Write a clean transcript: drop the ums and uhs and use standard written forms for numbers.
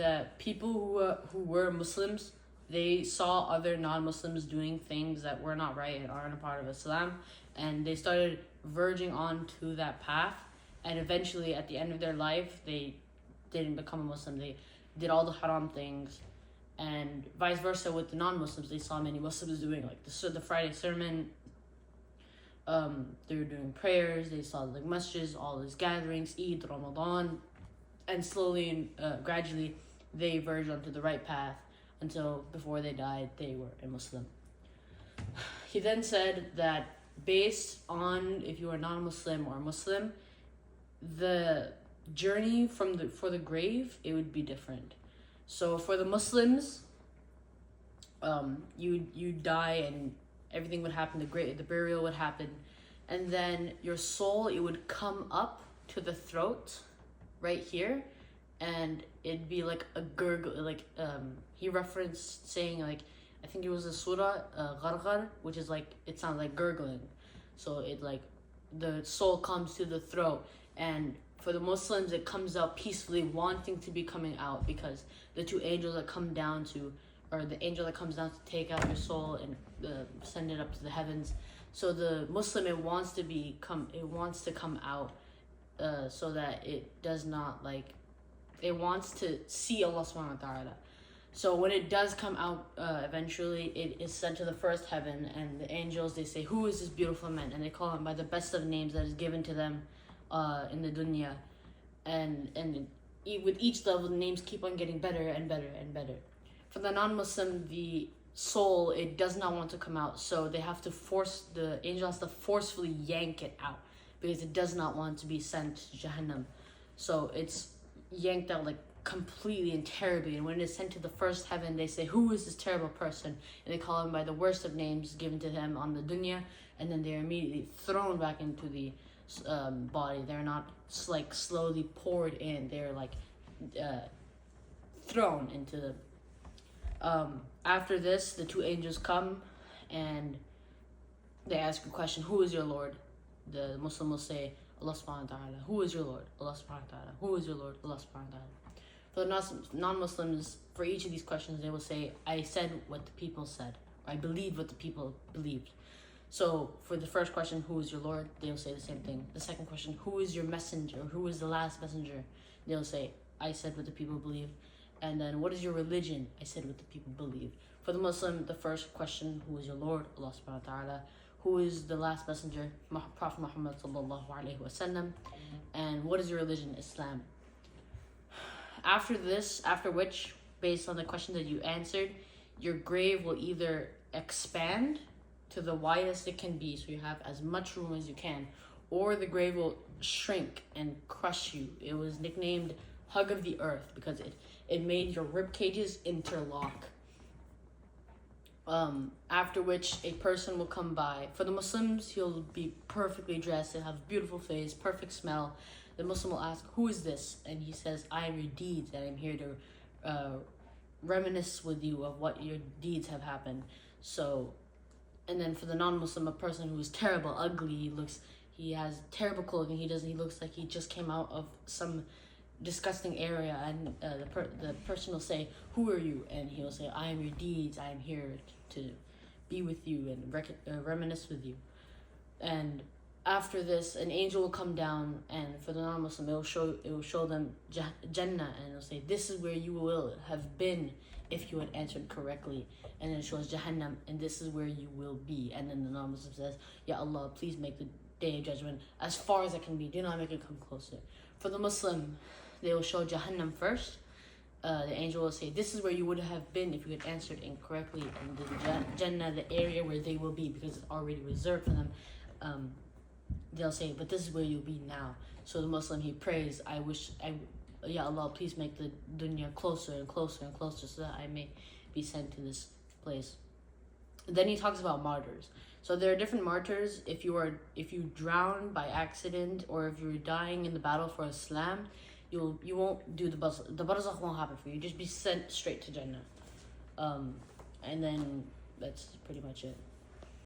that people who were Muslims, they saw other non-Muslims doing things that were not right and aren't a part of Islam, and they started verging on to that path, and eventually at the end of their life they didn't become a Muslim. They did all the haram things, and vice versa with the non-Muslims. They saw many Muslims doing like the Friday sermon. They were doing prayers. They saw like masjids, all these gatherings, Eid, Ramadan, and slowly and gradually they verged onto the right path until before they died they were a Muslim. He then said that based on if you are non-Muslim or Muslim, the journey for the grave, it would be different. So for the Muslims, you die and everything would happen. The burial would happen, and then your soul, it would come up to the throat, right here, and it'd be like a gurgle. Like he referenced saying like, I think it was a surah, gharghar, which is like, it sounds like gurgling. So it like the soul comes to the throat, and for the Muslims it comes out peacefully, wanting to be coming out, because the two angels that come down to, or the angel that comes down to take out your soul and send it up to the heavens. So the Muslim, it wants to come out, so that it does not like, it wants to see Allah subhanahu wa ta'ala. So when it does come out, eventually it is sent to the first heaven, and the angels, they say, who is this beautiful man? And they call him by the best of names that is given to them in the dunya. And with each level, the names keep on getting better and better and better. For the non-Muslim, the soul, it does not want to come out, so the angel has to forcefully yank it out, because it does not want to be sent to Jahannam. So it's yanked out like completely and terribly, and when it is sent to the first heaven, they say, who is this terrible person? And they call him by the worst of names given to them on the dunya, and then they're immediately thrown back into the body. They're not like slowly poured in, they're like thrown into the after this, the two angels come and they ask a question, who is your Lord? The Muslim will say, Allah subhanahu wa ta'ala. Who is your Lord? Allah subhanahu wa ta'ala. Who is your Lord? Allah subhanahu wa ta'ala. For the non-Muslims, for each of these questions, they will say, I said what the people said. I believed what the people believed. So for the first question, who is your Lord? They'll say the same thing. The second question, who is your messenger? Who is the last messenger? They'll say, I said what the people believed. And then, what is your religion? I said what the people believe. For the Muslim, the first question, who is your Lord? Allah subhanahu wa ta'ala. Who is the last messenger? Prophet Muhammad sallallahu alayhi wa sallam. And what is your religion? Islam. After which, based on the question that you answered, your grave will either expand to the widest it can be, so you have as much room as you can, or the grave will shrink and crush you. It was nicknamed Hug of the Earth because it made your rib cages interlock. After which a person will come by. For the Muslims, he'll be perfectly dressed, he'll have a beautiful face, perfect smell. The Muslim will ask, who is this? And he says, I am your deeds, and I'm here to reminisce with you of what your deeds have happened. So, and then for the non-Muslim, a person who is terrible, ugly, he has terrible clothing, he looks like he just came out of some disgusting area, and the person will say, who are you? And he will say, I am your deeds, I am here to be with you and reminisce with you. And after this, an angel will come down, and for the non-Muslim, it will show them Jannah, and it'll say, this is where you will have been if you had answered correctly. And then it shows Jahannam, and this is where you will be. And then the non-Muslim says, Ya Allah, please make the day of judgment as far as it can be, do not make it come closer. For the Muslim, they will show Jahannam first. The angel will say, this is where you would have been if you had answered incorrectly, and the Jannah, the area where they will be, because it's already reserved for them. They'll say, but this is where you'll be now. So the Muslim, he prays, Ya Allah, please make the dunya closer and closer and closer, so that I may be sent to this place. And then he talks about martyrs. So there are different martyrs. If you drown by accident, or if you're dying in the battle for Islam, you won't do the Barzakh. The Barzakh won't happen for you. Just be sent straight to Jannah. And then that's pretty much it.